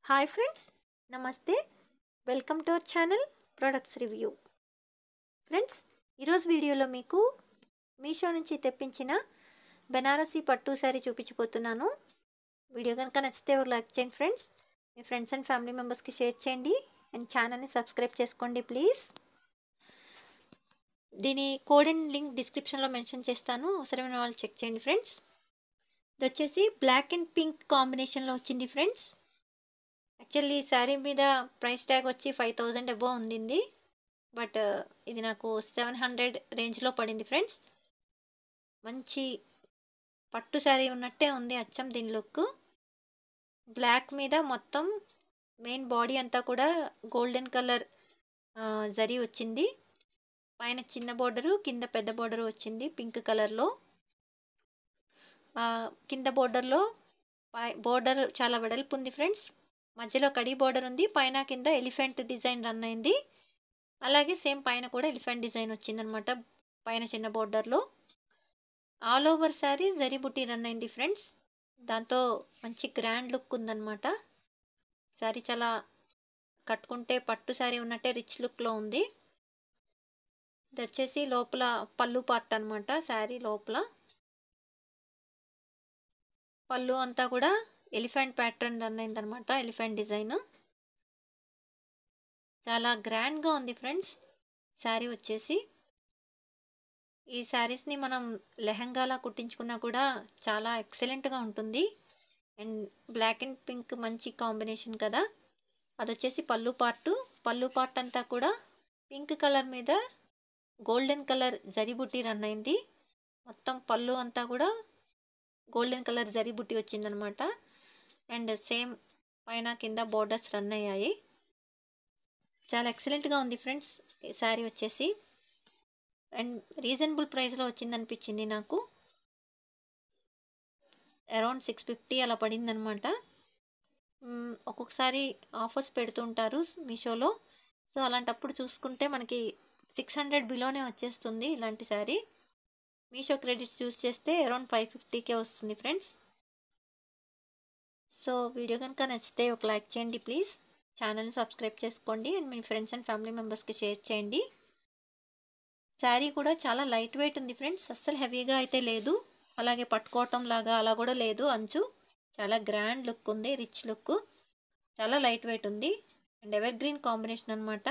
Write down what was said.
Hi friends, నమస్తే. Welcome to our channel products review. Friends, ఈరోజు వీడియోలో మీకు మీషో నుంచి తెప్పించిన బెనారసీ పట్టు శారీ చూపించబోతున్నాను. వీడియో కనుక నచ్చితే ఒక లైక్ చేయండి friends. Me friends and family మెంబర్స్కి షేర్ చేయండి అండ్ ఛానల్ని సబ్స్క్రైబ్ చేసుకోండి ప్లీజ్. దీని కోడ్ అండ్ లింక్ డిస్క్రిప్షన్లో మెన్షన్ చేస్తాను, అవసరమైన వాళ్ళు చెక్ చేయండి ఫ్రెండ్స్. ఇది వచ్చేసి బ్లాక్ అండ్ పింక్ కాంబినేషన్లో వచ్చింది ఫ్రెండ్స్. యాక్చువల్లీ శారీ మీద ప్రైస్ ట్యాగ్ వచ్చి 5000 అబోవ్ ఉండింది, బట్ ఇది నాకు 700 రేంజ్లో పడింది ఫ్రెండ్స్. మంచి పట్టు శారీ ఉన్నట్టే ఉంది అచ్చం దీని లుక్. బ్లాక్ మీద మొత్తం మెయిన్ బాడీ అంతా కూడా గోల్డెన్ కలర్ జరీ వచ్చింది. పైన చిన్న బోర్డరు, కింద పెద్ద బోర్డరు వచ్చింది పింక్ కలర్లో. కింద బోర్డర్లో బోర్డర్ చాలా వెడల్పు ఉంది ఫ్రెండ్స్. మధ్యలో కడి బోర్డర్ ఉంది, పైన కింద ఎలిఫెంట్ డిజైన్ రన్ అయింది. అలాగే సేమ్ పైన కూడా ఎలిఫెంట్ డిజైన్ వచ్చిందనమాట పైన చిన్న బోర్డర్లో. ఆల్ ఓవర్ శారీ జరీ బుట్టి రన్ అయింది ఫ్రెండ్స్. దాంతో మంచి గ్రాండ్ లుక్ ఉందన్నమాట. శారీ చాలా కట్టుకుంటే పట్టు శారీ ఉన్నట్టే రిచ్ లుక్లో ఉంది. ఇది వచ్చేసి లోపల పళ్ళు పార్ట్ అనమాట. శారీ లోపల పళ్ళు అంతా కూడా ఎలిఫెంట్ ప్యాటర్న్ రన్ అయిందనమాట, ఎలిఫెంట్ డిజైన్. చాలా గ్రాండ్గా ఉంది ఫ్రెండ్స్ శారీ వచ్చేసి. ఈ శారీస్ని మనం లెహంగాలా కుట్టించుకున్నా కూడా చాలా ఎక్సలెంట్గా ఉంటుంది. అండ్ బ్లాక్ అండ్ పింక్ మంచి కాంబినేషన్ కదా. అది వచ్చేసి పళ్ళు పార్ట్ అంతా కూడా పింక్ కలర్ మీద గోల్డెన్ కలర్ జరీ బుట్టి రన్ అయింది. మొత్తం పళ్ళు అంతా కూడా గోల్డెన్ కలర్ జరీ బుట్టి వచ్చిందనమాట. అండ్ సేమ్ పైన కింద బోర్డర్స్ రన్ అయ్యాయి. చాలా ఎక్సలెంట్గా ఉంది ఫ్రెండ్స్ ఈ శారీ వచ్చేసి. అండ్ రీజనబుల్ ప్రైస్లో వచ్చిందనిపించింది నాకు. అరౌండ్ 650 అలా పడిందనమాట. ఒక్కొక్కసారి ఆఫర్స్ పెడుతుంటారు మీషోలో, సో అలాంటప్పుడు చూసుకుంటే మనకి 600 బిలోనే వచ్చేస్తుంది ఇలాంటి శారీ. మీషో క్రెడిట్స్ యూస్ చేస్తే అరౌండ్ 550కే వస్తుంది ఫ్రెండ్స్. సో వీడియో కనుక నచ్చితే ఒక లైక్ చేయండి ప్లీజ్. ఛానల్ని సబ్స్క్రైబ్ చేసుకోండి and me friends and family మెంబర్స్కి షేర్ చేయండి. శారీ కూడా చాలా లైట్ వెయిట్ ఉంది ఫ్రెండ్స్, అస్సలు హెవీగా అయితే లేదు. అలాగే పట్టుకోవటం లాగా అలా కూడా లేదు. అంచు చాలా గ్రాండ్ లుక్ ఉంది, రిచ్ లుక్. చాలా లైట్ వెయిట్ ఉంది అండ్ ఎవర్ గ్రీన్ కాంబినేషన్ అనమాట.